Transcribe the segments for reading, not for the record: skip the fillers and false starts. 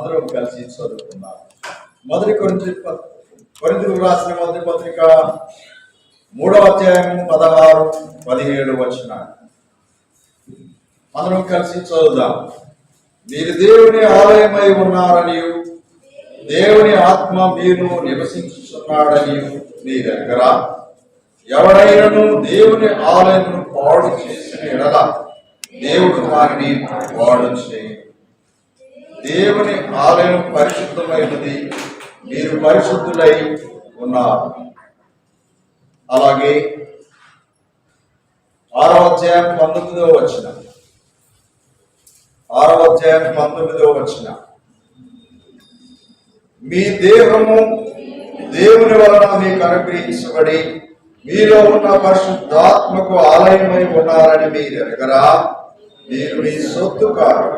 అందరం కలిసి చదువుకున్నాం. కొరింథీయులకు రాసిన మొదటి పత్రిక 3వ అధ్యాయం 16, 17 వచనాలు అందరం కలిసి చదువుదాం. మీరు దేవుని ఆలయమై ఉన్నారని, దేవుని ఆత్మ మీరు నివసించుతున్నాడని మీరెరగరా? ఎవడైనను దేవుని ఆలయమును పాడు చేసిన ఎడల దేవుడు వారిని పాడు చేయు. దేవుని ఆలయం పరిశుద్ధమైనది, మీరు పరిశుద్ధులై ఉన్నారు. అలాగే 6వ అధ్యాయం 19వ వచనం, 6వ అధ్యాయం 19వ వచనం, మీ దేహము దేవుని వలన మీకు అనుగ్రహించబడి మీలో ఉన్న పరిశుద్ధాత్మకు ఆలయమై ఉన్నారని మీరు ఎరగరా? మీరు మీ సొత్తు కాదు,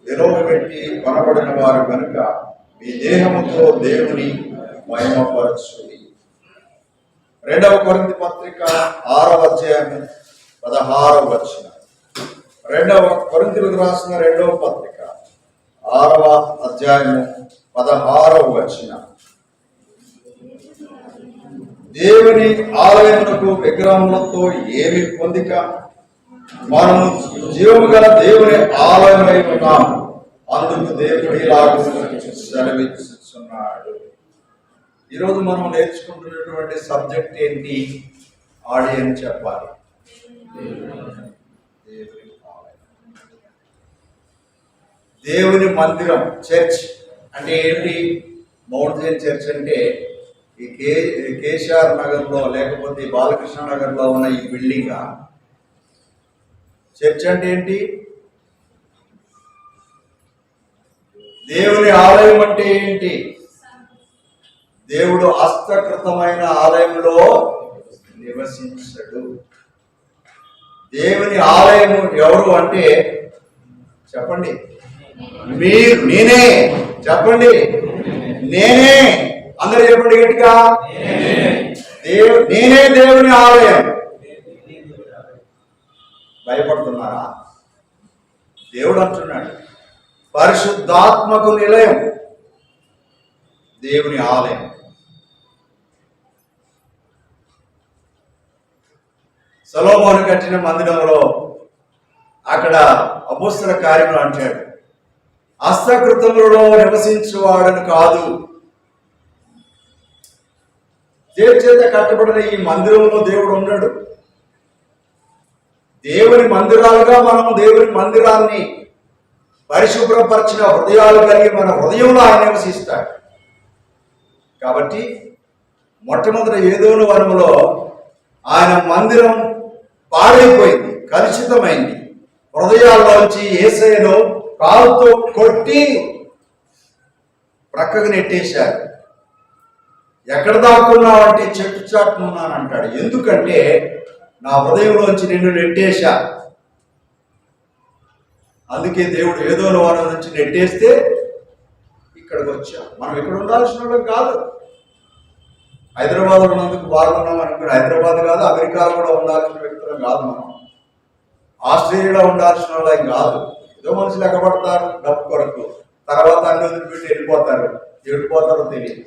విలువ పెట్టి కొనబడిన వారు కనుక మీ దేహముతో దేవుని మహిమపరచుడి. 2వ కొరింథీ పత్రిక 6వ అధ్యాయం 16వ వచనం, 2వ కొరింథీయులకు రాసిన 2వ పత్రిక 6వ అధ్యాయం 16వ వచనం, దేవుని ఆలయమునకు విగ్రహములతో ఏమి పొందిక, మనము జీవము గల దేవుని ఆలయమై ఉన్నాము, అందుకు దేవుడు ఇలాగ సెలవిస్తున్నాడు. ఈరోజు మనం నేర్చుకుంటున్నటువంటి సబ్జెక్ట్ ఏంటి? ఆడియన్స్ చెప్పాలి. దేవుని మందిరం, చర్చ్ అంటే ఏంటి? మౌంట్ జైన్ చర్చ్ అంటే ఈ కేశఆర్ నగర్లో లేకపోతే బాలకృష్ణ నగర్లో ఉన్న ఈ బిల్డింగ్. చర్చ్ అంటే ఏంటి? దేవుని ఆలయం అంటే ఏంటి? దేవుడు హస్తకృతమైన ఆలయంలో నివసించడు. దేవుని ఆలయము ఎవరు అంటే చెప్పండి, నేనే. చెప్పండి, నేనే. అందరూ చెప్పండి గట్టిగా, నేనే దేవుని ఆలయం. భయపడుతున్నారా? దేవుడు అంటున్నాడు పరిశుద్ధాత్మకు నిలయం దేవుని ఆలయం. సొలొమోను కట్టిన మందిరంలో అక్కడ అపోస్తల కార్యములు అంటాడు, హస్తకృతములలో నివసించువాడని కాదు. దేవుని చేత కట్టబడిన ఈ మందిరంలో దేవుడు ఉన్నాడు. దేవుని మందిరాలుగా మనం దేవుని మందిరాన్ని పరిశుభ్రపరిచిన హృదయాలు కలిగి మన హృదయంలో ఆయన నివసిస్తాడు. కాబట్టి మొట్టమొదటి ఏదోను వనములో ఆయన మందిరం పాడైపోయింది, కలుషితమైంది. హృదయాల్లోంచి యేసయ్యను కాలుతో కొట్టి ప్రక్కకు నెట్టేశారు. ఎక్కడ దాక్కున్నావు అంటే చెట్టు చాటునున్నాను అంటాడు. ఎందుకంటే నా హృదయంలోంచి నిన్ను నెట్టేశా. అందుకే దేవుడు ఏదోను వనం నుంచి నెట్టేస్తే ఇక్కడికి వచ్చా. మనం ఇక్కడ ఉండాల్సిన వాళ్ళం కాదు. హైదరాబాద్ ఉన్నందుకు బాగున్నాం అనుకుని హైదరాబాద్ కాదు, అమెరికాలో కూడా ఉండాల్సిన వ్యక్తులం కాదు. మనం ఆస్ట్రేలియాలో ఉండాల్సిన వాళ్ళం కాదు. ఏదో మనుషులు ఎక్కబడతారు డబ్బు కొరకు, తర్వాత అన్ని వదిలిపెట్టి వెళ్ళిపోతారో తెలియదు.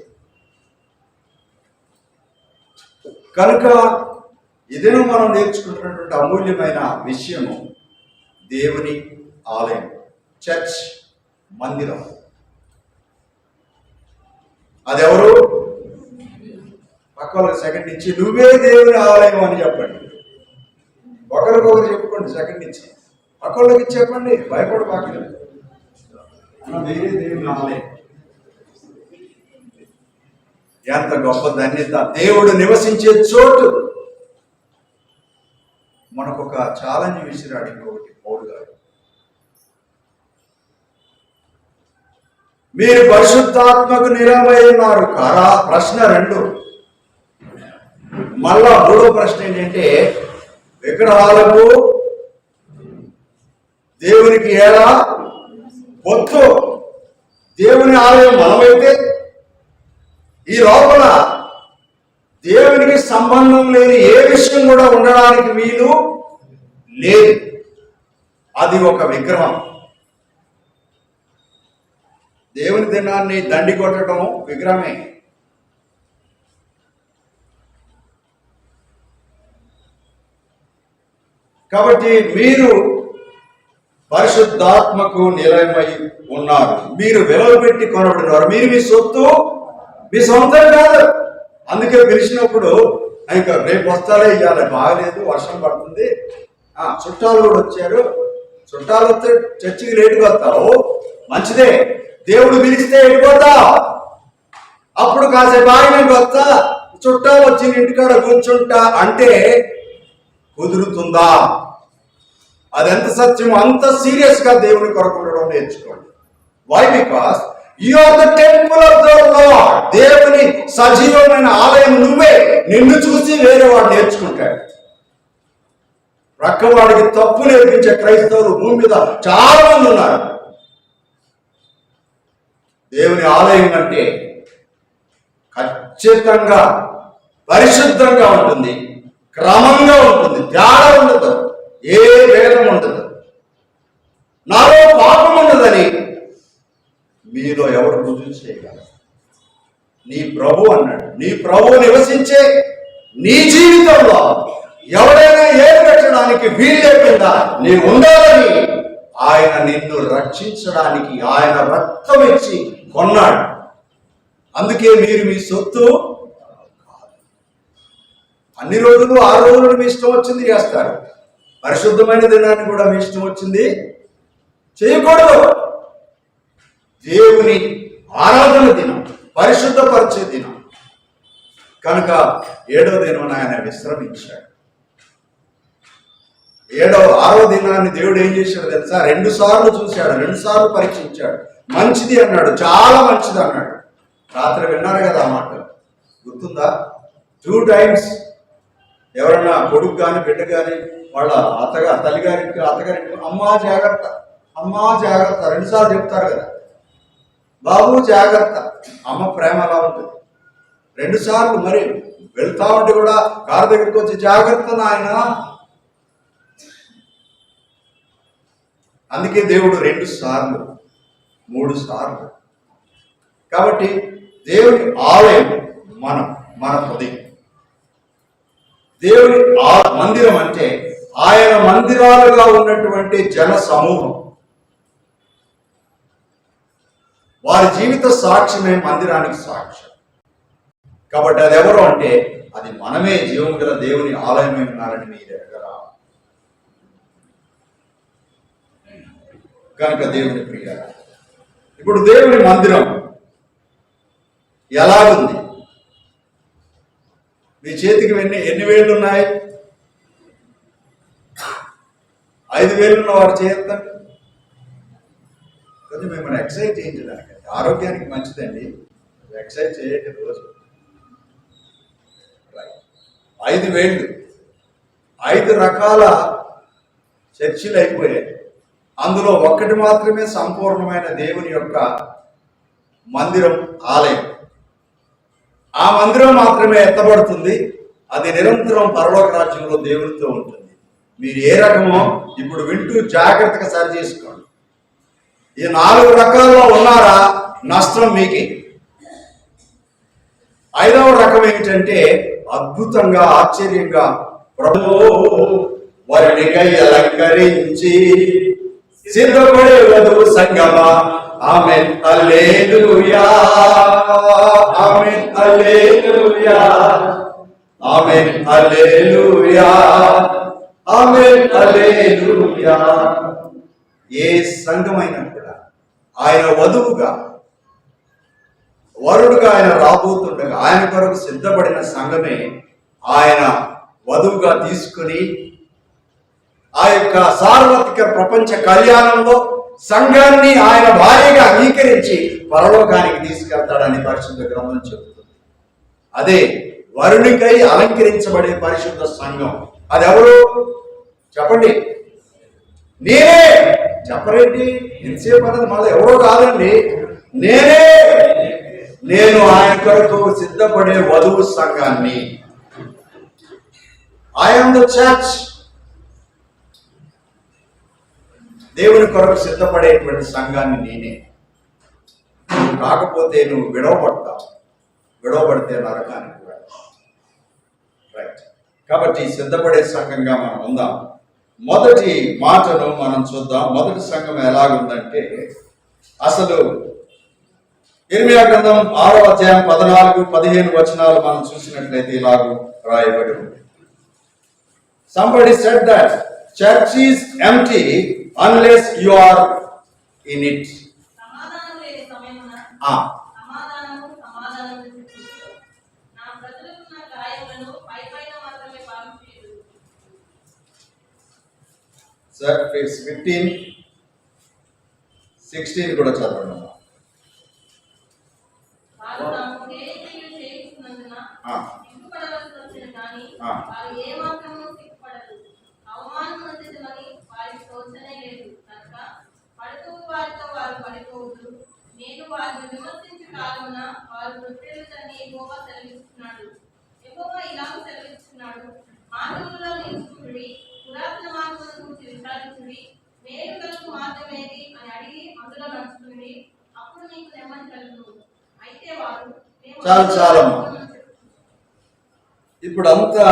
కనుక ఇదేనో మనం నేర్చుకుంటున్నటువంటి అమూల్యమైన విషయము దేవుని ఆలయం, చర్చ్, మందిరం. అదెవరు? పక్కలకు సెకండ్ ఇచ్చి నువ్వే దేవుని ఆలయం అని చెప్పండి. ఒకరికొకరు చెప్పుకోండి. సెకండ్ ఇచ్చి పక్కలకి చెప్పండి. భయపడబాకండి. వేరే దేవుని ఆలయం. ఎంత గొప్ప ధన్యత! దేవుడు నివసించే చోటు. మనకు ఒక ఛాలెంజ్ విసిరాడు ఇంకొకటి పౌలు గారు. మీరు పరిశుద్ధాత్మకు నిలవై ఉన్నారు కారా? ప్రశ్న 2. మళ్ళా 3వ ప్రశ్న ఏంటంటే విగ్రహాలకు దేవునికి ఎలా పొత్తు? దేవుని ఆలయం మనమైతే ఈ లోపల దేవునికి సంబంధం లేని ఏ విషయం కూడా ఉండడానికి వీలు లేదు. అది ఒక విగ్రహం. దేవుని దినాన్ని దండి కొట్టడం విగ్రహమే. కాబట్టి మీరు పరిశుద్ధాత్మకు నిలయమై ఉన్నారు. మీరు విలువ పెట్టి కొనబడినారు. మీరు మీ సొత్తు, మీ సొంతం కాదు. అందుకే పిలిచినప్పుడు ఇంకా రేపు వస్తాడే, ఇవ్వాలి బాగలేదు, వర్షం పడుతుంది, చుట్టాలు కూడా వచ్చారు, చుట్టాలు వస్తే చర్చికి లేటుగా వస్తావు, మంచిదే. దేవుడు పిలిస్తే వెళ్ళిపోతావు. అప్పుడు కాసేపు ఆగినాక వస్తా, చుట్టాలు వచ్చి ఇంటికాడ కూర్చుంటా అంటే కుదురుతుందా? అదెంత సత్యం, అంత సీరియస్ గా దేవుని కొరకు ఉండడం నేర్చుకోండి. Why? Because you are the temple of the Lord. దేవుని సజీవమైన ఆలయం నువ్వే. నిన్ను చూసి వేరే వాడు నేర్చుకుంటాడు. ప్రక్కవాడికి తప్పు నేర్పించే క్రైస్తవులు భూమి మీద చాలా మంది ఉన్నారు. దేవుని ఆలయం అంటే ఖచ్చితంగా పరిశుద్ధంగా ఉంటుంది, క్రమంగా ఉంటుంది, తేడా ఉండదు, ఏ భేదం ఉండదు. నాలో పాపం ఉండదని మీలో ఎవరు రుజువు చేయగలరు? నీ ప్రభు అన్నాడు. నీ ప్రభు నివసించే నీ జీవితంలో ఎవరైనా ఏది పెట్టడానికి వీలు లేకుండా నీవు ఉండాలని ఆయన నిన్ను రక్షించడానికి ఆయన రక్తం ఇచ్చి కొన్నాడు. అందుకే మీరు మీ సొత్తు అన్ని రోజులు 6 రోజులు మీ ఇష్టం వచ్చింది చేస్తారు. పరిశుద్ధమైన దినాన్ని కూడా మీ ఇష్టం వచ్చింది చేయకూడదు. దేవుని ఆరాధన దినం, పరిశుద్ధపరిచే దినం కనుక 7వ దినం ఆయన విశ్రమించాడు. 6వ దినాన్ని దేవుడు ఏం చేశాడు తెలుసా? 2 సార్లు చూశాడు, 2 సార్లు పరీక్షించాడు. మంచిది అన్నాడు, చాలా మంచిది అన్నాడు. రాత్రి విన్నారు కదా ఆ మాట, గుర్తుందా? 2 టైమ్స్ ఎవరన్నా కొడుకు కానీ బిడ్డ కానీ వాళ్ళ తల్లిగారికి అత్తగారికి అమ్మా జాగ్రత్త, అమ్మా జాగ్రత్త 2 సార్లు చెప్తారు కదా. బాబు జాగ్రత్త. అమ్మ ప్రేమ అలా ఉంటుంది. 2 సార్లు మరి వెళ్తా ఉంటే కూడా కారు దగ్గరికి వచ్చి జాగ్రత్త నాయన. అందుకే దేవుడు 2 సార్లు 3 సార్లు. కాబట్టి దేవుని ఆలయం మన హృదయం. దేవుని మందిరం అంటే ఆయన మందిరాలుగా ఉన్నటువంటి జన సమూహం. వారి జీవిత సాక్ష్యమే మందిరానికి సాక్ష్యం. కాబట్టి అది ఎవరు అంటే అది మనమే. జీవం గల దేవుని ఆలయమై ఉన్నారని మీరు ఎరగరా? కనుక దేవుని ప్రియ, ఇప్పుడు దేవుని మందిరం ఎలాగుంది? మీ చేతికి ఎన్ని వేళ్ళు ఉన్నాయి? 5 వేళ్ళు ఉన్న వారు చేయొద్దండి. కొంచెం మిమ్మల్ని ఎక్సర్సైజ్ చేయించడానికి, ఆరోగ్యానికి మంచిదండి. ఎక్సర్సైజ్ చేయండి రోజు. 5 వేళ్ళు, 5 రకాల చర్చిలు అయిపోయాయి. అందులో ఒక్కటి మాత్రమే సంపూర్ణమైన దేవుని యొక్క మందిరం, ఆలయం. ఆ మందిరం మాత్రమే ఎత్తబడుతుంది. అది నిరంతరం పరలోక రాజ్యంలో దేవునితో ఉంటుంది. మీరు ఏ రకమో ఇప్పుడు వింటూ జాగ్రత్తగా సరి చేసుకోండి. ఈ 4 రకాల్లో ఉన్నారా? నష్టం మీకే. 5వ రకం ఏమిటంటే అద్భుతంగా, ఆశ్చర్యంగా ప్రభువు వారినికై అలంకరించి సిద్ధపడే వధువు సంగమా. ఆమేన్ హల్లెలూయా, ఆమేన్ హల్లెలూయా, ఆమేన్ హల్లెలూయా, ఆమేన్ హల్లెలూయా. ఏ సంఘమైనా కూడా ఆయన వధువుగా, వరుడుగా ఆయన రాబోతుండగా ఆయన కొరకు సిద్ధపడిన సంఘమే ఆయన వధువుగా తీసుకుని ఆ యొక్క సార్వత్రిక ప్రపంచ కళ్యాణంలో సంఘాన్ని ఆయన భార్యగా అంగీకరించి పరలోకానికి తీసుకెళ్తాడని పరిశుద్ధ గ్రంథం చెబుతుంది. అదే వరునికై అలంకరించబడే పరిశుద్ధ సంఘం. అది ఎవరు చెప్పండి? నేనే. చెప్పరేంటి? ఎంతసేపు అన్నది మళ్ళీ ఎవరో కాదండి, నేనే. నేను ఆయన కొరకు సిద్ధపడే వధువు సంఘాన్ని. I am the church. దేవుని కొరకు సిద్ధపడేటువంటి సంఘాన్ని నేనే. కాకపోతే నువ్వు విడవబడతావు. విడవబడితే నరకానికి వెళ్తావు. రైట్. కాబట్టి సిద్ధపడే సంఘంగా మనం ఉందాం. మొదటి మాటను మనం చూద్దాం. మొదటి సంఘం ఎలాగుందంటే, అసలు ఇర్మియా గ్రంథం 6వ అధ్యాయం 14-15 వచనాలు మనం చూసినట్లయితే ఇలాగూ రాయబడి ఉంది. Somebody said that church is empty unless you are in it. Verse 15, 16 కూడా చదవండి. నేను వారిని విమర్శించే కాలమున వారు ప్రతిని యెహోవా సెలవిస్తున్నాడు. యెహోవా ఇలాగ సెలవిస్తున్నాడు, మార్గములో నిలుచుకుడి, పురాతన మార్గముల గురించి విచారించుడి, మేలు కలుగు మార్గమేది అని అడిగి అందులో నడుచుకుడి, అప్పుడు నీకు నెమ్మది కలుగును. అయితే వారు చాలా ఇప్పుడు అంతా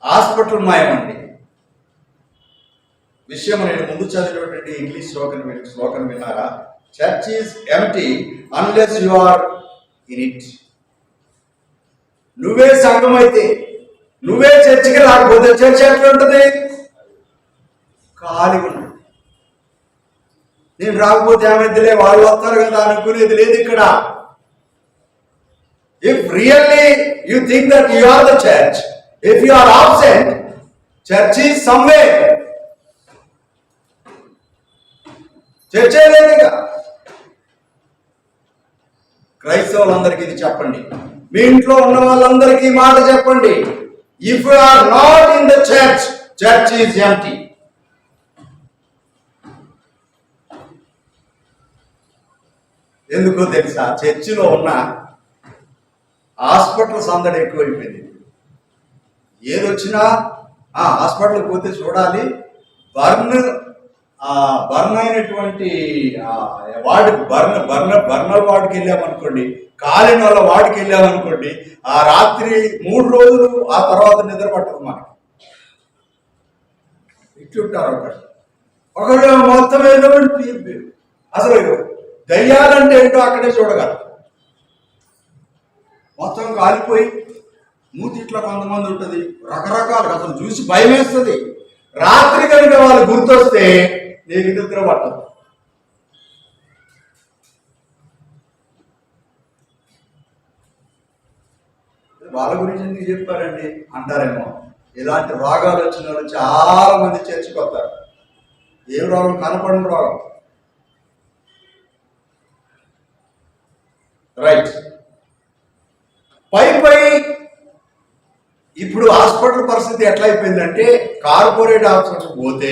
హాస్పిటల్ మాయమండి. విషయం నేను ముందు చదివినటువంటి ఇంగ్లీష్ శ్లోకం విన్నారా? Church is empty unless you are in it. నువ్వే సంఘం అయితే, నువ్వే చర్చికి రాకపోతే చర్చ్ ఎట్లా ఉంటుంది? ఖాళీ ఉంటుంది. నేను రాకపోతే ఏమైందిలే, వాళ్ళు వస్తారు కదా అనుకునేది లేదు ఇక్కడ. If really you think that you are the church, if you are absent, church is somewhere. చర్చే లేదుగా. క్రైస్తవులందరికీ ఇది చెప్పండి, మీ ఇంట్లో ఉన్న వాళ్ళందరికీ మాట చెప్పండి. If you are not in the church, church is empty. ఎందుకో తెలుసా? చర్చిలో ఉన్న హాస్పిటల్ సందడి ఎక్కువైపోయింది. ఏదొచ్చినా హాస్పిటల్కి పోతే చూడాలి. బర్న్ అయినటువంటి బర్నర్ వార్డుకి వెళ్ళామనుకోండి, కాలిన వాళ్ళ వార్డుకి వెళ్ళామనుకోండి, ఆ రాత్రి 3 రోజులు ఆ తర్వాత నిద్ర పట్టదు మనకి. ఇట్లుంటారు ఒకళ్ళు మొత్తం ఏదో అసలు దయ్యాలంటే ఏంటో అక్కడే చూడగలరు. మొత్తం కాలిపోయి మూతిట్లో కొంతమంది ఉంటుంది, రకరకాలుగా అసలు చూసి భయం వేస్తుంది. రాత్రి కనుక వాళ్ళు గుర్తొస్తే నీకు నిద్ర పట్టదు. వాళ్ళ గురించి ఎందుకు చెప్పారండి అంటారేమో. ఇలాంటి రోగాలు వచ్చిన వాళ్ళు చాలా మంది చర్చికి వస్తారు. ఏం రోగం? కనపడిన రోగం. రైట్. పై ఇప్పుడు హాస్పిటల్ పరిస్థితి ఎట్లా అయిపోయిందంటే, కార్పొరేట్ హాస్పిటల్ పోతే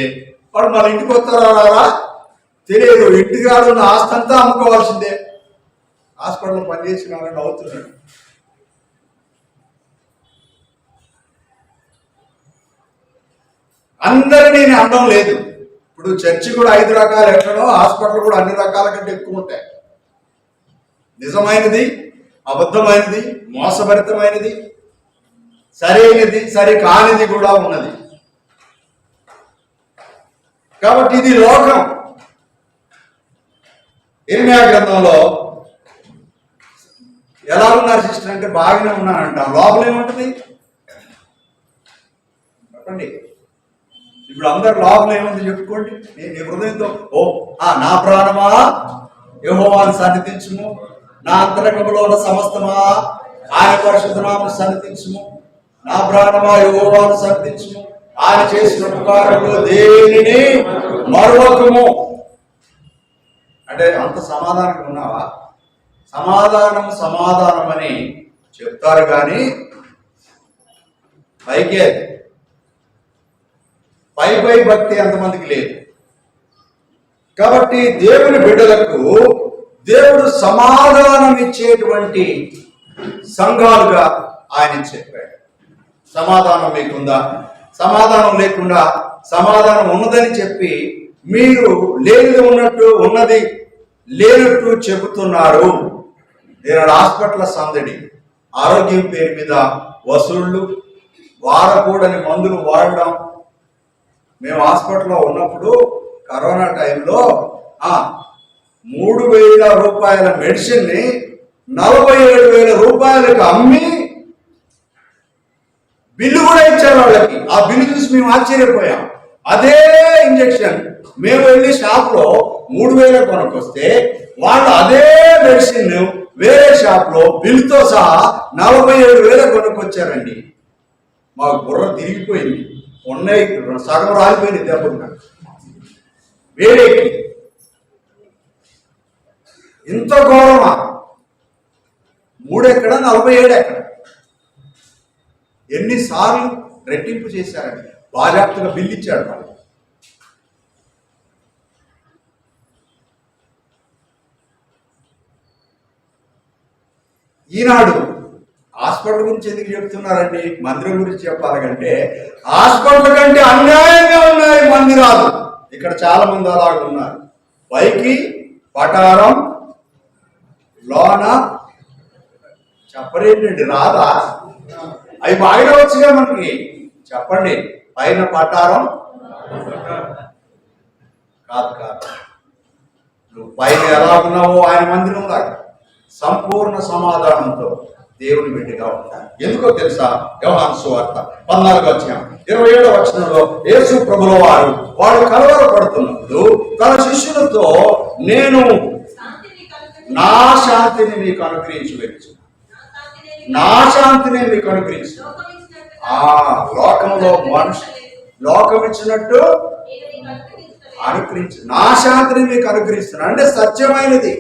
వాడు మన ఇంటికి వస్తారా తెలియదు. ఇంటికి రాడున్న ఆస్తి అంతా అమ్ముకోవాల్సిందే. హాస్పిటల్ పనిచేసిన వాళ్ళని అవుతున్నాడు. అందరినీ నేను అనడం లేదు. ఇప్పుడు చర్చి కూడా 5 రకాలు ఎట్లనో, హాస్పిటల్ కూడా అన్ని రకాల కంటే ఎక్కువ ఉంటాయి. నిజమైనది, అబద్ధమైనది, మోసభరితమైనది, సరైనది, సరి కానిది కూడా ఉన్నది. కాబట్టి ఇది లోకం. ఇర్మియా గ్రంథంలో ఎలా ఉన్నారు సిస్టర్ అంటే, బాగానే ఉన్నానంట. లోపల ఏముంటుంది చెప్పండి. ఇప్పుడు అందరు లోపల ఏముంది చెప్పుకోండి. నీ హృదయంతో నా ప్రాణమా యెహోవాను సన్నిధించుము, నా అంతరంగంలో ఉన్న సమస్తమా ఆయన పరిశుద్ధ నామమును సన్నిధించుము, నా ప్రాణమా యెహోవాను సన్నిధించుము, ఆయన చేసిన ఉపకారములు దేనిని మరువకము. అంటే అంత సమాధానంగా ఉన్నావా? సమాధానం అని చెప్తారు కానీ పైకే పై భక్తి ఎంతమందికి లేదు. కాబట్టి దేవుని బిడ్డలకు దేవుడు సమాధానం ఇచ్చేటువంటి సంఘాలుగా ఆయన చెప్పాడు. సమాధానం మీకుందా? సమాధానం లేకుండా సమాధానం ఉన్నదని చెప్పి మీరు లేనిది ఉన్నట్టు ఉన్నది లేనట్టు చెబుతున్నారు. నేను హాస్పిటల్ సందడి, ఆరోగ్యం పేరు మీద వసూళ్లు, వాడకూడని మందులు వాడడం. మేము హాస్పిటల్లో ఉన్నప్పుడు కరోనా టైంలో 3,000 రూపాయల మెడిసిన్ని 47,000 రూపాయలకు అమ్మి బిల్లు కూడా ఇచ్చారు వాళ్ళకి. ఆ బిల్లు చూసి మేము ఆశ్చర్యపోయాం. అదే ఇంజెక్షన్ మేము వెళ్ళి షాప్లో 3,000 కొనుక్కొస్తే వాళ్ళు అదే మెడిసిన్ వేరే షాప్లో బిల్లుతో సహా 47,000 కొనుక్కొచ్చారండి. మాకు బుర్ర తిరిగిపోయింది. ఉన్నాయి సగం రాలిపోయింది దెబ్బలు. వేరేకి ఇంత ఘోరమా? 3 ఎక్కడ, 47 ఎక్కడ? ఎన్నిసార్లు రెట్టింపు చేశారండి. బాజాప్తగా బిల్లు ఇచ్చాడు వాళ్ళు. ఈనాడు హాస్పిటల్ గురించి ఎందుకు చెప్తున్నారండి? మందిరం గురించి చెప్పాలంటే హాస్పిటల్ కంటే అన్యాయంగా ఉన్నాయి మందిరాలు. ఇక్కడ చాలా మంది అలాగ ఉన్నారు. పైకి పటారం, లోన చెప్పరేంటండి, రాదా? అవి బాగా వచ్చుగా మనకి. చెప్పండి, పైన పటారం కాదు కాదు. నువ్వు పైన ఎలా ఉన్నావో ఆయన మందిరం లాగా సంపూర్ణ సమాధానంతో దేవుని బిడ్డగా ఉంటారు. ఎందుకో తెలుసా? యోహాను సువార్త 14వ అధ్యాయం 27వ వచనంలో యేసు ప్రభుల వాడు కలవరపడుతున్నప్పుడు తన శిష్యులతో, నేను నా శాంతిని మీకు అనుగ్రహించవచ్చు, నా శాంతిని మీకు అనుగ్రహించు. లోకంలో లోకం ఇచ్చినట్టు అనుగ్రహించు, నా శాంతిని మీకు అనుగ్రహిస్తున్నాను. అంటే సత్యమైనది,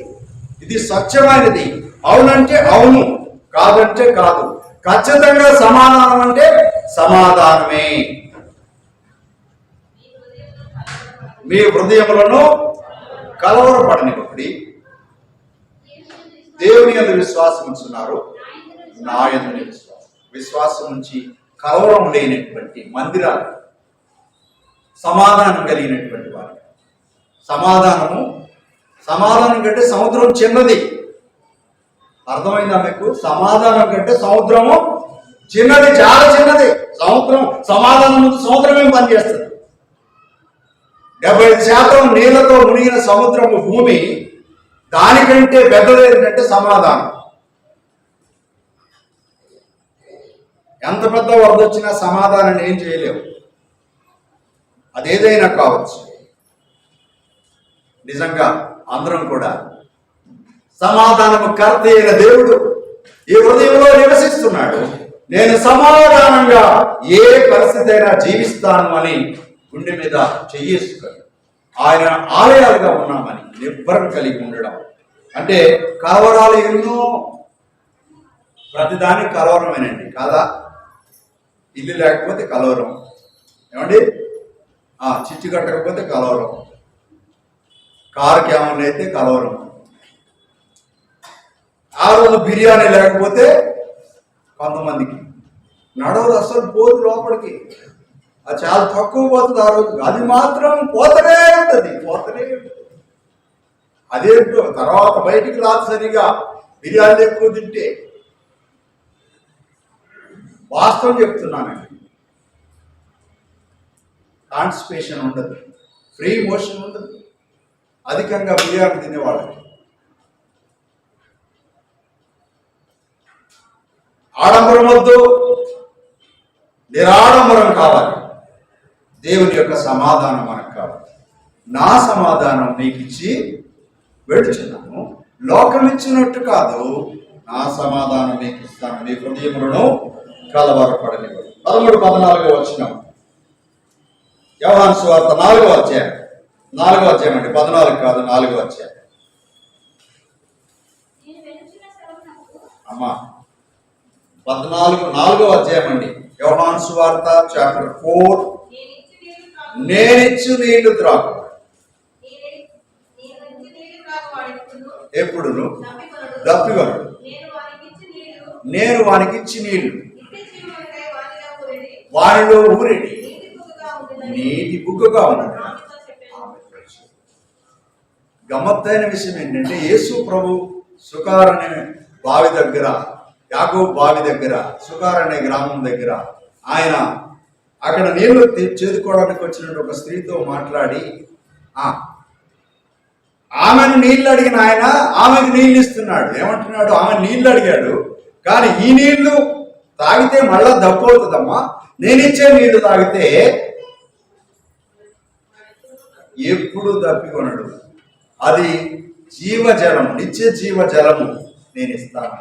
ఇది సత్యమైనది. అవునంటే అవును, కాదంటే కాదు. ఖచ్చితంగా సమాధానం అంటే సమాధానమే. మీ హృదయములను కలవరపడనివ్వండి. దేవుని యందు విశ్వాసం ఉంచున్నారు, నా యందు విశ్వాసం ఉంచి కలవరం లేనటువంటి మందిరాలు, సమాధానం కలిగినటువంటి వారు. సమాధానం కంటే సముద్రం చిన్నది. అర్థమైందా మీకు? సమాధానం కంటే సముద్రము చిన్నది, చాలా చిన్నది. సమాధానం ముందు సముద్రమే పనిచేస్తుంది. 75% నీళ్లతో మునిగిన సముద్రము భూమి, దానికంటే పెద్దది ఏంటంటే సమాధానం. ఎంత పెద్ద వరద వచ్చినా సమాధానాన్ని ఏం చేయలేవు. అదేదైనా కావచ్చు. నిజంగా అందరం కూడా సమాధానము కర్త అయిన దేవుడు ఈ హృదయంలో నివసిస్తున్నాడు. నేను సమాధానంగా ఏ పరిస్థితి అయినా జీవిస్తాను అని గుండె మీద చెయ్యేసుకొని ఆయన ఆలయాలుగా ఉన్నామని నిబ్బరం కలిగి ఉండడం. అంటే కలవరాలు ఎన్నో, ప్రతిదానికి కలవరమేనండి, కాదా? ఇల్లు లేకపోతే కలవరం, ఏమండి? చిచ్చు కట్టకపోతే కలవరం, కారుకి ఏమన్నా అయితే కలవరం, ఆ రోజు బిర్యానీ లేకపోతే కొంతమందికి నడవదు, అసలు పోదు లోపలికి. అది చాలా తక్కువ పోతుంది ఆ రోజు. అది మాత్రం పోతనే ఉంటుంది. అదేంటో తర్వాత బయటికి రాదు సరిగా, బిర్యానీ ఎక్కువ తింటే. వాస్తవం చెప్తున్నానండి, కాన్స్టిపేషన్ ఉండదు, ఫ్రీ మోషన్ ఉండదు అధికంగా బిర్యానీ తినేవాళ్ళకి. ఆడంబరం వద్దు, నిరాడంబరం కావాలి. దేవుని యొక్క సమాధానం మనకు కావాలి. నా సమాధానం నీకు ఇచ్చి వెడుచున్నాను, లోకం ఇచ్చినట్టు కాదు, నా సమాధానం నీకు ఇస్తాను, నీ హృదయములను కలవరపడనివ్వడు. 13-14 వచనం, యోహాను సువార్త 4వ అధ్యాయం అండి, 14 కాదు, 4వ అధ్యాయం. అమ్మా 4వ అధ్యాయం అండి, యోహాను సువార్త చాప్టర్ 4. నేనిచ్చు నీళ్లు త్రాగు, ఎప్పుడును దప్పికొనడు, నేను వానికిచ్చి నీళ్లు వారిలో ఊరేటి నీటి బుగ్గగా ఉన్నది. గమ్మత్తైన విషయం ఏంటంటే యేసు ప్రభు సుకార్ అనే బావి దగ్గర, యాకోబు బావి దగ్గర, సుకార్ అనే గ్రామం దగ్గర ఆయన అక్కడ నీళ్లు చేదుకోవడానికి వచ్చినట్టు ఒక స్త్రీతో మాట్లాడి ఆమెను నీళ్లు అడిగిన ఆయన ఆమెకు నీళ్ళు ఇస్తున్నాడు. ఏమంటున్నాడు? ఆమె నీళ్లు అడిగాడు, కానీ ఈ నీళ్లు తాగితే మళ్ళా దప్పు అవుతుందమ్మా, నేనిచ్చే నీళ్లు తాగితే ఎప్పుడు దప్పికొనడు, అది జీవజలము, నిత్య జీవజలము నేను ఇస్తాను.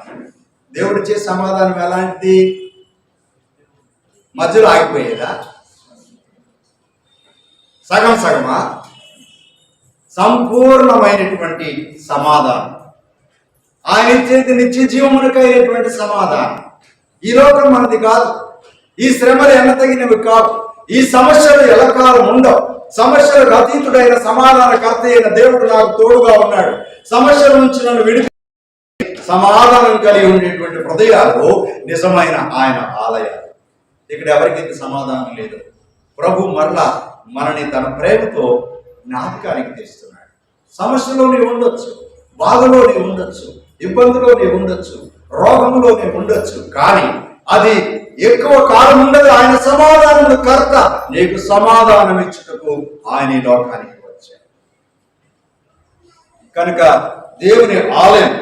దేవుడిచ్చే సమాధానం ఎలాంటిది? మధ్యలో ఆగిపోయేదా? సగం సగమా? సంపూర్ణమైనటువంటి సమాధానం. ఆయన ఇచ్చేది నిత్య జీవమునకైనటువంటి సమాధానం. ఈ లోకం మనది కాదు, ఈ శ్రమలు ఎన్నతగినవి కావు, ఈ సమస్యలు ఎల్లకాలం ఉండవు. సమస్యలకు అతీతుడైన సమాధానకర్త అయిన దేవుడు నాకు తోడుగా ఉన్నాడు. సమస్యల నుంచి నన్ను విడిపి సమాధానం కలిగి ఉండేటువంటి హృదయాలు నిజమైన ఆయన ఆలయాలు. ఇక్కడ ఎవరికి సమాధానం లేదు. ప్రభు మరలా మనని తన ప్రేమతో జ్ఞాపకానికి తెస్తున్నాడు. సమస్యలో నీవు ఉండొచ్చు, బాధలో నీవు ఉండొచ్చు, ఇబ్బందిలో నీవు ఉండొచ్చు, రోగంలో నీవు ఉండొచ్చు, కానీ అది ఎక్కువ కాలం ఉండదు. ఆయన సమాధానం కర్త. నీకు సమాధానం ఇచ్చుటకు ఆయన ఈ లోకానికి వచ్చాడు. కనుక దేవుని ఆలయం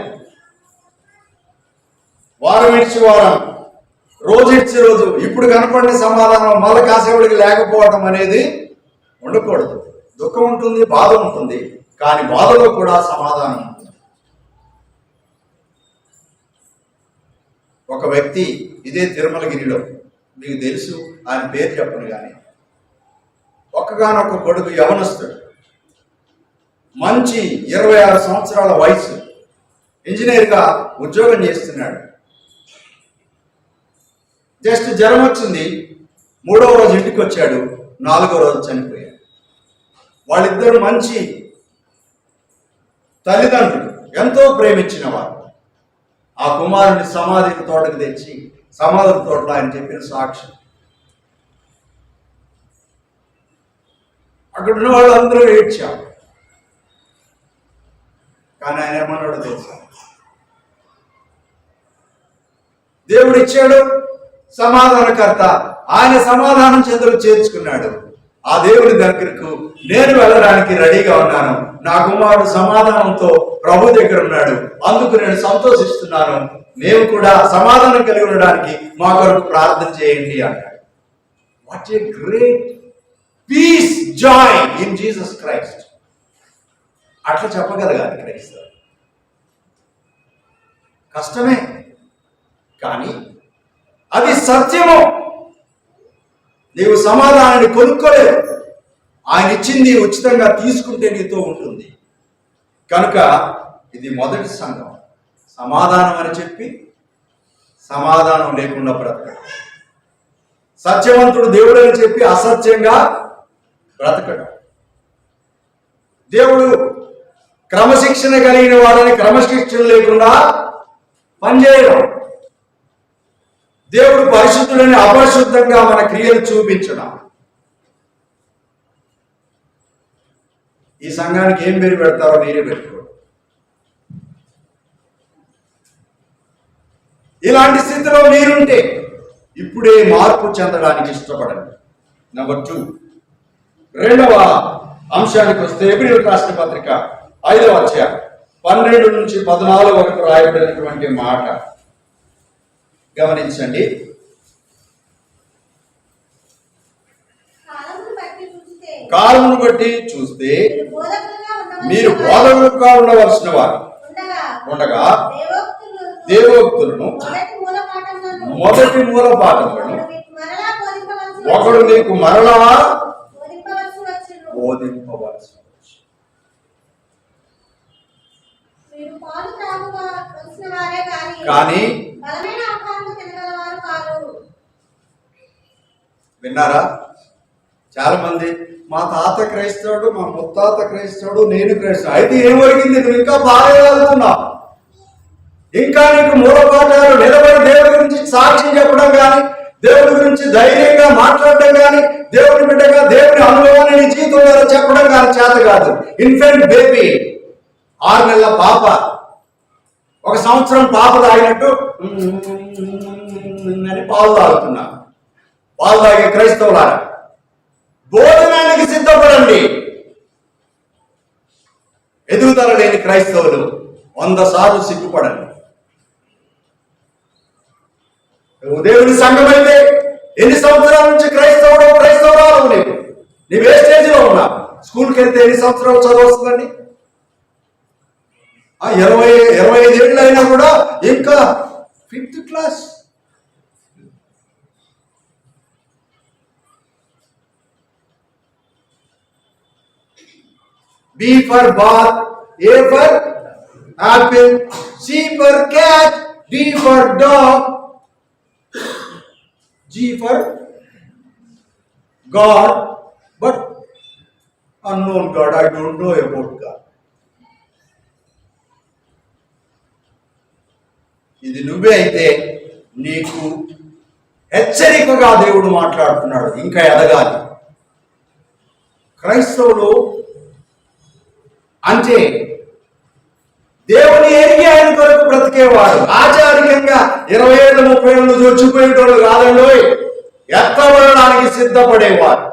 వారం ఇచ్చి వారం, రోజు ఇచ్చి రోజు, ఇప్పుడు కనపడిన సమాధానం మళ్ళీ కాసేపటికి లేకపోవడం అనేది ఉండకూడదు. దుఃఖం ఉంటుంది, బాధ ఉంటుంది, కానీ బాధలో కూడా సమాధానం ఉంటుంది. ఒక వ్యక్తి ఇదే తిరుమలగిరిలో, మీకు తెలుసు, ఆయన పేరు చెప్పను, కానీ ఒక్కగానొక్క కొడుకు, యవనస్తుడు, మంచి 26 సంవత్సరాల వయసు, ఇంజనీర్గా ఉద్యోగం చేస్తున్నాడు. జస్ట్ జ్వరం వచ్చింది, 3వ రోజు ఇంటికి వచ్చాడు, 4వ రోజు చనిపోయాడు. వాళ్ళిద్దరు మంచి తల్లిదండ్రులు, ఎంతో ప్రేమించిన వారు. ఆ కుమారుని సమాధి తోటకు తెచ్చి, సమాధి తోటలో ఆయన చెప్పిన సాక్ష్యం. అక్కడ ఉన్న వాళ్ళందరూ ఏడ్చారు. కానీ ఆయన ఏమన్నాడో తెలుసా? దేవుడు ఇచ్చాడు, సమాధానకర్త, ఆయన సమాధానం చెందులు చేర్చుకున్నాడు. ఆ దేవుడి దగ్గరకు నేను వెళ్ళడానికి రెడీగా ఉన్నాను. నా కుమారుడు సమాధానంతో ప్రభు దగ్గర ఉన్నాడు, అందుకు నేను సంతోషిస్తున్నాను. మేము కూడా సమాధానం కలిగి ఉండడానికి మా కొరకు ప్రార్థన చేయండి అన్నాడు. What a great peace, joy in Jesus Christ. అట్లా చెప్పగలగాలి క్రైస్తవులు. కష్టమే, కానీ అది సత్యము. నీవు సమాధానాన్ని కొనుక్కోలేవు. ఆయన ఇచ్చింది ఉచితంగా తీసుకుంటే నీతో ఉంటుంది. కనుక ఇది మొదటి సంఘం. సమాధానం అని చెప్పి సమాధానం లేకుండా బ్రతకడం, సత్యవంతుడు దేవుడు అని చెప్పి అసత్యంగా బ్రతకడం, దేవుడు క్రమశిక్షణ కలిగిన వాడని క్రమశిక్షణ లేకుండా పనిచేయడం, దేవుడు పరిశుద్ధులని అపరిశుద్ధంగా మన క్రియలు చూపించడం. ఈ సంఘానికి ఏం పేరు పెడతారో మీరే పెట్టుకోండి. ఇలాంటి స్థితిలో మీరుంటే ఇప్పుడే మార్పు చెందడానికి ఇష్టపడండి. నెంబర్ 2, రెండవ అంశానికి వస్తే, హెబ్రీయులకు రాసిన పత్రిక 5వ అధ్యాయం 12 నుంచి 14 వరకు రాయబడినటువంటి మాట గమనించండి. కాలమును బట్టి చూస్తే మీరు బోధకులుగా ఉండవలసిన వారు ఉండగా దేవోక్తులను మొదటి మూల పాఠములను ఒకడు మీకు మరలా బోధింపవలసి వచ్చు. కానీ విన్నారా? చాలా మంది, మా తాత క్రైస్తవుడు, మా ముత్తాత క్రైస్తవుడు, నేను క్రైస్తవుడు. అయితే ఏం ఒరిగింది? నువ్వు ఇంకా బాగా, ఇంకా నీకు మూలపాఠాలు నిలబడి దేవుడి గురించి సాక్ష్యం చెప్పడం కానీ, దేవుడి గురించి ధైర్యంగా మాట్లాడటం కానీ, దేవుడి బిడ్డగా దేవుని అనుభవాన్ని నీ జీవితంలో చెప్పడం కానీ చేత కాదు. ఇన్ఫెంట్ బేబీ, 6 నెలల పాప 1 సంవత్సరం పాప తాగినట్టు అని పాలు తాగుతున్నారు. పాలు తాగే క్రైస్తవులారా, భోజనానికి సిద్ధపడండి. ఎదుగుదల లేని క్రైస్తవులు 100 సార్లు సిగ్గుపడండి. నువ్వు దేవుని సంఘమైతే ఎన్ని సంవత్సరాల నుంచి క్రైస్తవురాలు నీవు ఏ స్టేజ్లో ఉన్నా? స్కూల్కి వెళ్తే ఎన్ని సంవత్సరాలు చదువు వస్తుందండి? 25 ఏళ్ళు అయినా కూడా ఇంకా 5th class. B for ball, A for apple, C for cat, D for dog, G for God, but unknown God. I don't know about God. ఇది నువ్వే అయితే నీకు హెచ్చరికగా దేవుడు మాట్లాడుతున్నాడు, ఇంకా ఎదగాలి. క్రైస్తవులు అంటే దేవుని ఎరిగి ఆయన కొరకు బ్రతికేవాడు. ఆచారికంగా 20 ఏళ్ళు 30 ఏళ్ళు చచ్చిపోయేటోళ్ళు కాదండి, ఎత్తబడడానికి సిద్ధపడేవారు.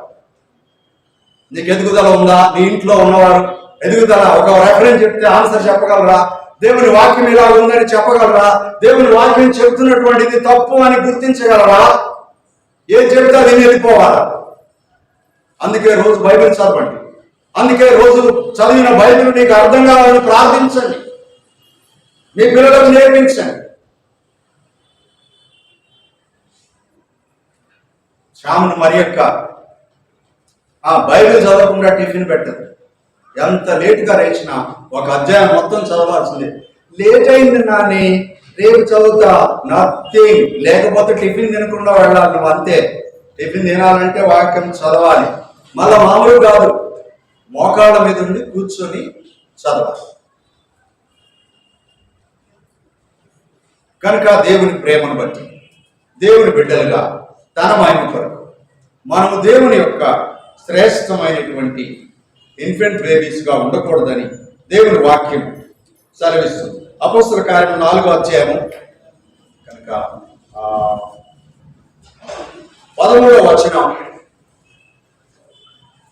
నీకు ఎదుగుదల ఉందా? నీ ఇంట్లో ఉన్నవారు ఎదుగుదల, ఒక రెఫరెన్స్ చెప్తే ఆన్సర్ చెప్పగలరా? దేవుని వాక్యం ఇలా ఉందని చెప్పగలరా? దేవుని వాక్యం చెబుతున్నటువంటిది తప్పు అని గుర్తించగలరా? ఏం చెబితే అది వెళ్ళిపోవాలా? అందుకే రోజు బైబిల్ చదవండి. అందుకే రోజు చదివిన బైబిల్ నీకు అర్థం కావాలని ప్రార్థించండి. మీ పిల్లలకు నేర్పించండి. శ్యామను మరి యొక్క బైబిల్ చదవకుండా టిఫిన్ పెట్టదు. ఎంత లేటుగా లేచినా 1 అధ్యాయం మొత్తం చదవాల్సిందే. లేట్ అయింది నాని, రేపు చదువుతా, నథింగ్. లేకపోతే టిఫిన్ తినకుండా వెళ్ళాలి. నువ్వు అంతే. టిఫిన్ తినాలంటే వాక్యం చదవాలి. మళ్ళా మామూలు కాదు, మోకాళ్ళ మీద ఉండి కూర్చొని చదవాలి. కనుక దేవుని ప్రేమను బట్టి దేవుని బిడ్డలుగా తన మహిమ కొరకు మనము దేవుని యొక్క శ్రేష్టమైనటువంటి ఇన్ఫెంట్ బేబీస్గా ఉండకూడదని దేవుని వాక్యం సెలవిస్తుంది. అపోస్తల కార్యం 4వ అధ్యాయము కనుక 13వ వచనం,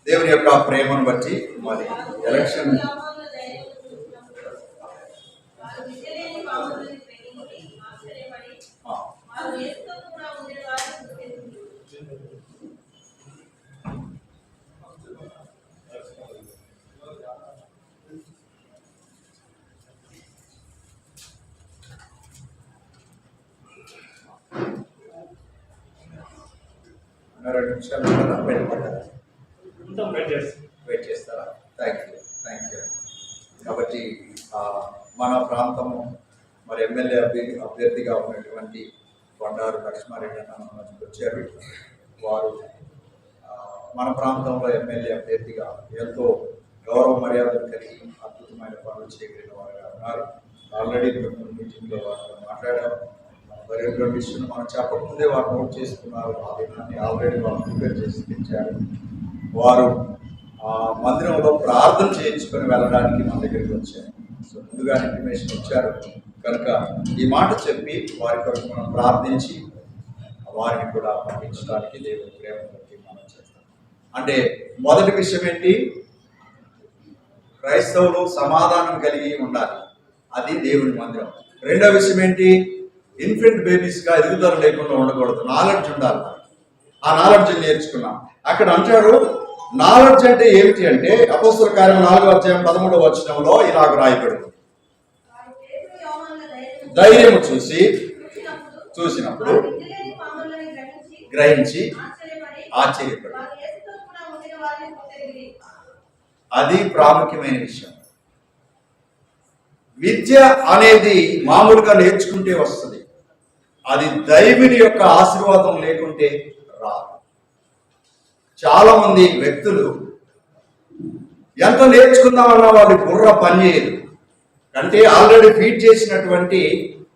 దేవుని యొక్క ప్రేమను బట్టి మరి ఎలక్షన్ రెండు నిమిషాలు వెయిట్ చేస్తారా? Thank you. కాబట్టి మన ప్రాంతము మరి ఎమ్మెల్యే అభ్యర్థిగా ఉన్నటువంటి బండారు లక్ష్మారెడ్డి అన్న వచ్చారు. వారు మన ప్రాంతంలో ఎమ్మెల్యే అభ్యర్థిగా ఎంతో గౌరవ మర్యాదలు కలిగి అద్భుతమైన పనులు చేయగలిగిన వారుగా ఉన్నారు. ఆల్రెడీ మీటింగ్లో వారితో మాట్లాడారు. మరి విషయం మనం చెప్పకముందే వారు నోట్ చేసుకున్నారు. ఆ దినాన్ని ఆల్రెడీ వారు ప్రిపేర్ చేసి తెచ్చారు. వారు మందిరంలో ప్రార్థన చేయించుకొని వెళ్ళడానికి మన దగ్గరికి వచ్చారు. సో ముందుగా ఇన్ఫర్మేషన్ ఇచ్చారు కనుక ఈ మాట చెప్పి వారి కొరకు మనం ప్రార్థించి వారిని కూడా పంపించడానికి దేవుని ప్రేమ బట్టి మనం చేస్తాం. అంటే మొదటి విషయం ఏంటి? క్రైస్తవులు సమాధానం కలిగి ఉండాలి, అది దేవుని మందిరం. రెండో విషయం ఏంటి? ఇన్ఫెంట్ బేబీస్గా ఎదుగుదల లేకుండా ఉండకూడదు, నాలెడ్జ్ ఉండాలి. ఆ నాలెడ్జ్ నేర్చుకున్నాం. అక్కడ అంటాడు నాలెడ్జ్ అంటే ఏమిటి అంటే అపోస్తల కార్యం 4వ అధ్యాయం 13వ వచనంలో ఇలాగ రాయబడింది. ధైర్యం చూసినప్పుడు గ్రహించి ఆశ్చర్యపడి, అది ప్రాముఖ్యమైన విషయం. విద్య అనేది మామూలుగా నేర్చుకుంటే వస్తుంది, అది దైవుని యొక్క ఆశీర్వాదం లేకుంటే రాదు. చాలా మంది వ్యక్తులు ఎంత నేర్చుకుందామన్నా వాళ్ళ బుర్ర పనిచేయదు. అంటే ఆల్రెడీ ఫీడ్ చేసినటువంటి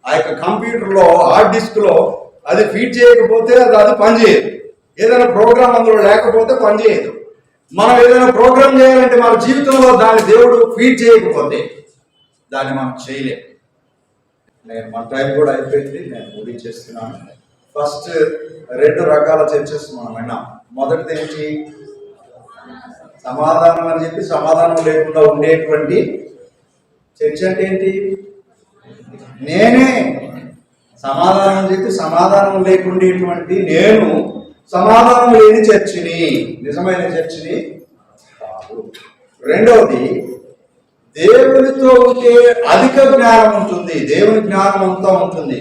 ఆ యొక్క కంప్యూటర్లో హార్డ్ డిస్క్లో అది ఫీడ్ చేయకపోతే అది పనిచేయదు. ఏదైనా ప్రోగ్రామ్ అందులో లేకపోతే పనిచేయదు. మనం ఏదైనా ప్రోగ్రామ్ చేయాలంటే మన జీవితంలో దాన్ని దేవుడు ఫీడ్ చేయకపోతే దాన్ని మనం చేయలేం. మన టైం కూడా అయిపోయింది, నేను ముగించేస్తున్నాను. ఫస్ట్ 2 రకాల చర్చెస్ మనం విన్నాం. మొదటిది ఏంటి? సమాధానం అని చెప్పి సమాధానం లేకుండా ఉండేటువంటి చర్చ అంటే ఏంటి? నేనే సమాధానం అని చెప్పి సమాధానం లేకుండేటువంటి నేను సమాధానం లేని చర్చిని, నిజమైన చర్చిని కాదు. రెండవది, దేవునితో ఉంటే అధిక జ్ఞానం ఉంటుంది, దేవుని జ్ఞానం అంతా ఉంటుంది.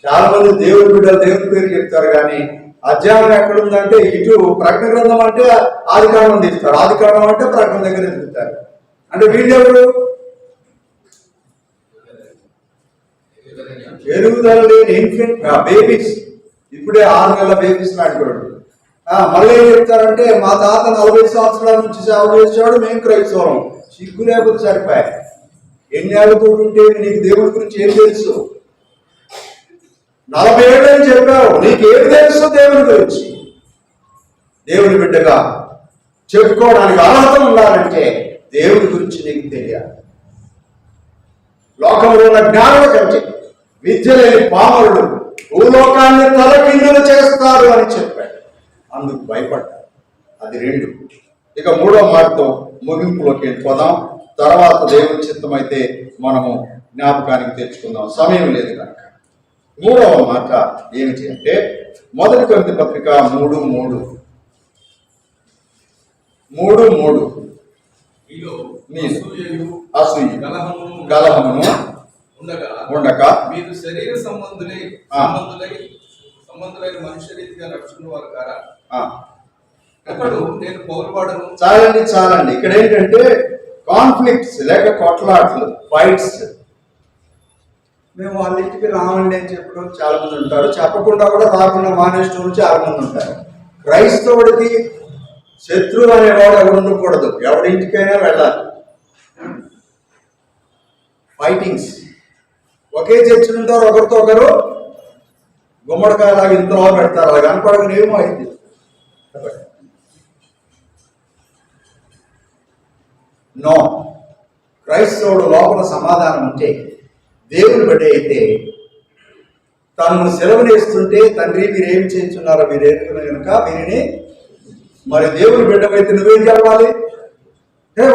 చాలా మంది దేవుని బిడ్డలు దేవుని పేరు చెప్తారు, కానీ అధ్యాయం ఎక్కడుందంటే ఇటు ప్రకటన గ్రంథం అంటే ఆదికాండం తీస్తారు, ఆదికాండం అంటే ప్రకటన దగ్గర ఎదుగుతారు. అంటే వీళ్ళెవరు? ఎరుగుదల లేని ఇన్ఫెంట్ బేబీస్, ఇప్పుడే 6 నెలల బేబీస్ నాటుకోడు. మళ్ళీ ఏం చెప్తారంటే మా తాత 40 సంవత్సరాల నుంచి సేవ చేశాడు, మేము క్రైస్తవం. సిగ్గు లేకపోతే సరిపోయాయి. ఎన్ని ఏళ్ళతో ఉంటే నీకు దేవుడి గురించి ఏం తెలుసు? 40 ఏళ్ళు అని చెప్పావు, నీకేం తెలుసు దేవుని గురించి? దేవుని బిడ్డగా చెప్పుకోవడానికి అర్హత ఉండాలంటే దేవుని గురించి నీకు తెలియాలి. లోకంలో ఉన్న జ్ఞానుల కంటే విద్య లేని పామరులు భూలోకాన్ని తలకిందులు చేస్తారు అని చెప్పాడు. అందుకు భయపడ్డారు. అది 2. ఇక 3వ మాటతో ముగింపులోకి వెళ్ళిపోదాం. తర్వాత దేవుని చిత్తం అయితే మనము జ్ఞాపకానికి తెచ్చుకుందాం, సమయం లేదు కనుక. 3వ మాట ఏమిటి అంటే, 1 కొరింథీ పత్రిక 3:3 అసూయ గలహమును ఉండక మీరు శరీర సంబంధులైన మనుష్య నడుచుకున్న వారు కారా? అప్పుడు నేను పౌరువాడను. చాలండి. ఇక్కడ ఏంటంటే కాన్ఫ్లిక్ట్స్ లేక కొట్లాట్లు, ఫైట్స్. మేము వాళ్ళ ఇంటికి రావండి అని చెప్పడం చాలా మంది ఉంటారు, చెప్పకుండా కూడా రాకుండా మానేసిన చాలా మంది ఉంటారు. క్రైస్తవుడికి శత్రువు అనేవాడు ఎవరు ఉండకూడదు, ఎవరింటికైనా వెళ్ళాలి. ఫైటింగ్స్, ఒకే చర్చలు ఉంటారు, ఒకరితో ఒకరు గుమ్మడికాయలాగా ఇంతలో పెడతారు, అలా కనపడగానే ఏమో అయింది. నో, క్రైస్తవుడు లోపల సమాధానం ఉంటే, దేవుని బట్టి అయితే తనను సెలవునేస్తుంటే తండ్రి మీరేం చేస్తున్నారో మీరు ఎరుగున కనుక వీరిని, మరి దేవుని బిడ్డమైతే నువ్వేం చెప్పాలి?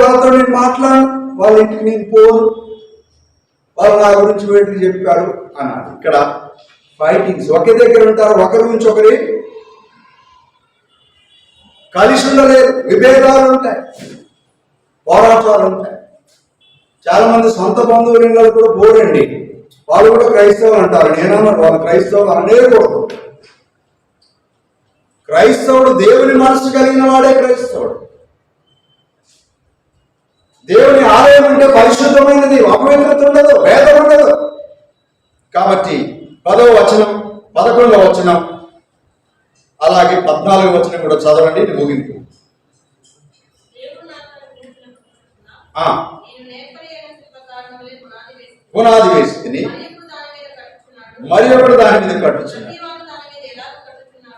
వాళ్ళతో నేను మాట్లాడు, వాళ్ళ ఇంటికి నేను పోను, వాళ్ళు నా గురించి వేటికి చెప్పారు అన్నాడు. ఇక్కడ ఫైటింగ్స్, ఒకే దగ్గర ఉంటారు, ఒకరి గురించి ఒకరి కలిసి ఉండలేదు, విభేదాలు ఉంటాయి, పోరాటాలు ఉంటాయి. చాలా మంది సొంత బంధువులు కూడా పోరండి, వాళ్ళు కూడా క్రైస్తవులు అంటారు. నేనన్నాడు వాళ్ళు క్రైస్తవులు అనేకూడదు. క్రైస్తవుడు దేవుని మనసు కలిగిన వాడే క్రైస్తవుడు. దేవుని ఆలయం అంటే పరిశుద్ధమైనది, అపవిత్రత ఉండదు, భేదం ఉండదు. కాబట్టి 10వ వచనం, 11వ వచనం, అలాగే 14వ వచనం కూడా చదవండి. ముగింపు. పునాది వేసుకుని మరి ఒకడు దాని మీద కట్టుచున్నాడు.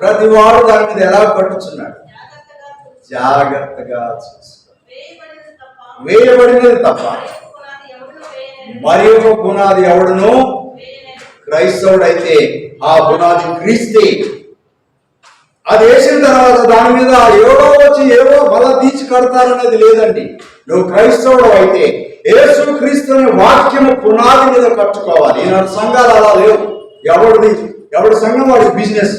ప్రతి వాడు దాని మీద ఎలా కట్టుచున్నాడు? జాగ్రత్తగా చూసుకో. వేయబడినది తప్ప మరి ఒక పునాది ఎవడును క్రైస్తవుడైతే ఆ పునాది క్రీస్తే. అది వేసిన తర్వాత దాని మీద ఎవరో వచ్చి ఏవో మళ్ళా తీర్చి కడతారనేది లేదండి. నువ్వు క్రైస్తవుడు అయితే యేసు క్రీస్తు అనే వాక్యము పునాది మీద కట్టుకోవాలి. ఈనాడు సంఘాలు అలా లేవు. ఎవడి సంఘం వాడికి బిజినెస్,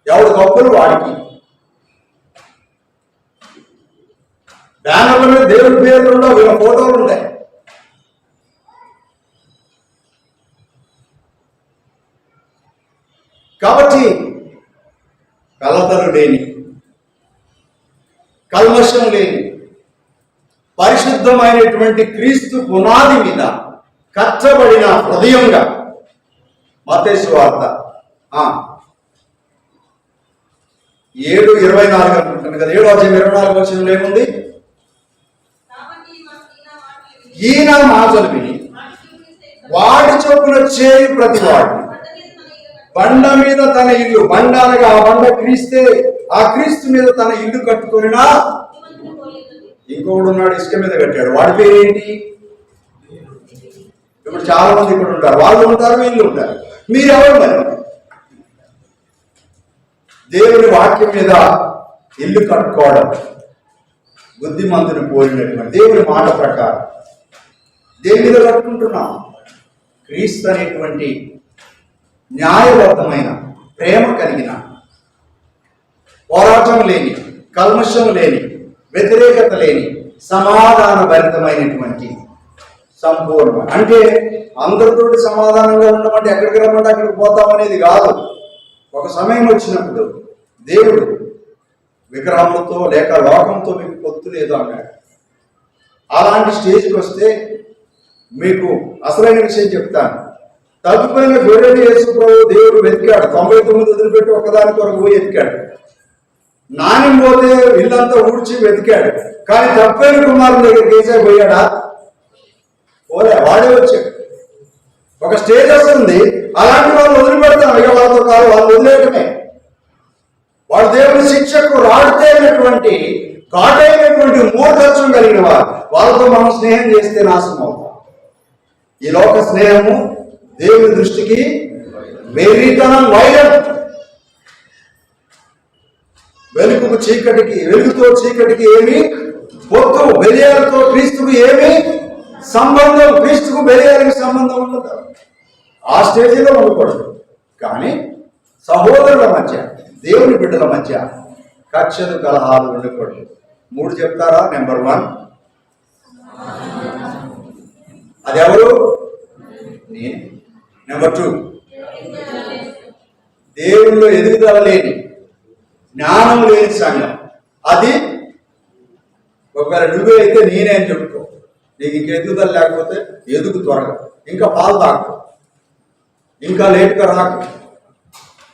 ఎవడి గొప్పలు వాడికి. బ్యానర్ల మీద దేవుడి పేర్లు ఉండవు, వీళ్ళ ఫోటోలు ఉంటాయి. కాబట్టి కలతలు లేని, కల్మషం లేని, పరిశుద్ధమైనటువంటి క్రీస్తు పునాది మీద కట్టబడిన హృదయంగా మత్తయి సువార్త 7:24 అనుకుంటాను కదా, 7:24 వచనంలో ఏముంది? ఈయన మాటలు విని వాడి చొప్పున చేయు ప్రతి వాడు బండ మీద తన ఇల్లు, బండ అనగా ఆ బండ క్రీస్తే, ఆ క్రీస్తు మీద తన ఇల్లు కట్టుకున్నా ఇంకొకడు ఉన్నాడు ఇసుక మీద కట్టాడు, వాడి పేరు ఏంటి? ఇప్పుడు చాలా మంది ఇక్కడ ఉంటారు, వాళ్ళు ఉంటారు, వీళ్ళు ఉంటారు. మీరెవరు మరి? దేవుని వాక్యం మీద ఇల్లు కట్టుకోవడం బుద్ధిమంతుని పోలినటువంటి దేవుని మాట ప్రకారం దేని మీద కట్టుకుంటున్నాం? క్రీస్తు అనేటువంటి న్యాయబద్ధమైన, ప్రేమ కలిగిన, పోరాటం లేని, కల్మషం లేని, వ్యతిరేకత లేని, సమాధాన భరితమైనటువంటి సంపూర్ణ. అంటే అందరితో సమాధానంగా ఉండమంటే ఎక్కడికి రమ్మంటే అక్కడికి పోతామనేది కాదు. ఒక సమయం వచ్చినప్పుడు దేవుడు విగ్రహములతో లేక లోకంతో మీకు పొత్తు లేదు అన్నాడు. అలాంటి స్టేజ్కి వస్తే మీకు అసలైన విషయం చెప్తాను. తప్పిపోయిన గొర్రెని యేసు ప్రభు దేవుడు వెతికాడు. 99 వదిలిపెట్టి ఒకదాని కొరకు పోయి వెతికాడు. నాని పోతే ఇల్లంతా ఊడ్చి వెతికాడు. కానీ తప్పిపోయిన కుమారుని దగ్గరికి వేసే పోయాడా? పోలే, వాడే వచ్చాడు. ఒక స్టేజ్ వస్తుంది, అలాంటి వాళ్ళు వదిలిపెడతాం. ఇక వాళ్ళతో కాదు, వాళ్ళు వదిలేయటమే. వాడు దేవుని శిక్షకు రాడితేనటువంటి కాటైనటువంటి మూర్ఖత్వం కలిగిన వారు. వాళ్ళతో మనం స్నేహం చేస్తే నాశనం అవుతాం. ఈ లోక స్నేహము దేవుని దృష్టికి వెర్రితనం, వైరం. వెలుగుకు చీకటికి, వెలుగుతో చీకటికి ఏమి పొత్తు? బెలియాలతో క్రీస్తుకు ఏమి సంబంధం? క్రీస్తుకు బెలియాలకి సంబంధం ఉండదు. ఆ స్టేజీలో ఉండకూడదు. కానీ సహోదరుల మధ్య, దేవుని బిడ్డల మధ్య కక్షలు, కలహాలు ఉండకూడదు. 3 చెప్తారా? నెంబర్ 1, అది ఎవరు? నేను. నెంబర్ 2, దేవుల్లో ఎదుగుదల లేని, జ్ఞానం లేని సంఘం. అది ఒకవేళ నువ్వే అయితే నేనే అని చెప్పుకో. నీకు ఇంక ఎదుగుదల లేకపోతే ఎదుగు త్వరగా, ఇంకా పాలు తాకు, ఇంకా లేటుగా రాకు,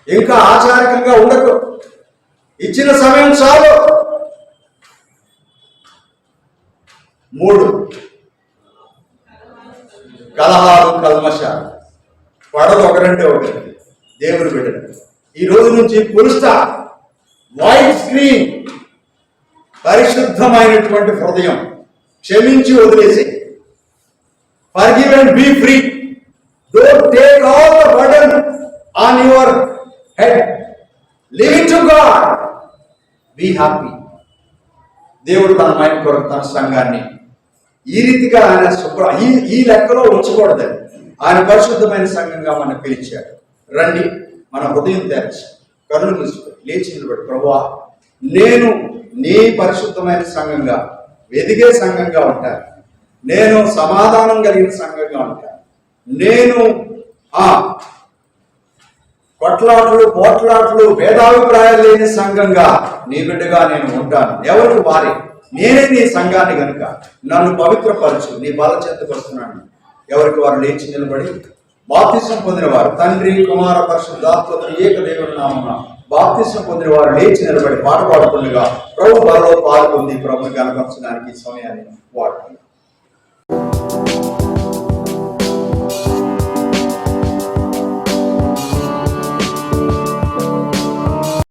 ఇంకా ఆచారికంగా ఉండకు. ఇచ్చిన సమయం చాలు. 3, కలహాలు, కల్మషాలు. పడదు ఒకరంటే ఒకటి దేవుని బిడ్డలు. ఈ రోజు నుంచి పులుస్తా వైట్ స్క్రీన్, పరిశుద్ధమైనటువంటి హృదయం, క్షమించి వదిలేసి, forgive and be free. Don't take all the burden on your head. Leave it to God. Be happy. దేవుడు తన మైండ్ కొరకు తన సంఘాన్ని ఈ రీతిగా ఆయన ఈ లెక్కలో ఉంచకూడదని ఆయన పరిశుద్ధమైన సంఘంగా మనం పిలిచాడు. రండి, మన హృదయం తెరచి కన్నులు మూసుకొని లేచి నిలబడి, ప్రభువా, నేను నీ పరిశుద్ధమైన సంఘంగా, వెదిగే సంఘంగా ఉంటాను. నేను సమాధానం కలిగిన సంఘంగా ఉంటాను. నేను కొట్లాట్లు, పోట్లాట్లు, భేదాభిప్రాయాలు లేని సంఘంగా నీ బిడ్డగా నేను ఉంటాను. ఎవరికి వారి నేనే నీ సంఘాన్ని కనుక నన్ను పవిత్రపరచు, నీ బల చేతకు వస్తున్నాను. ఎవరికి వారు లేచి నిలబడి బాప్తిసం పొందిన వారు, తండ్రి, కుమార, పరిశుద్ధాత్మ ఏక దేవుని నామమున బాప్తిసం పొందిన వారు లేచి నిలబడి పాట పాడుతుండగా ప్రభు బలలో పాల్గొంది ప్రభుని కనపరచడానికి సమయాన్ని వాడుతున్నారు.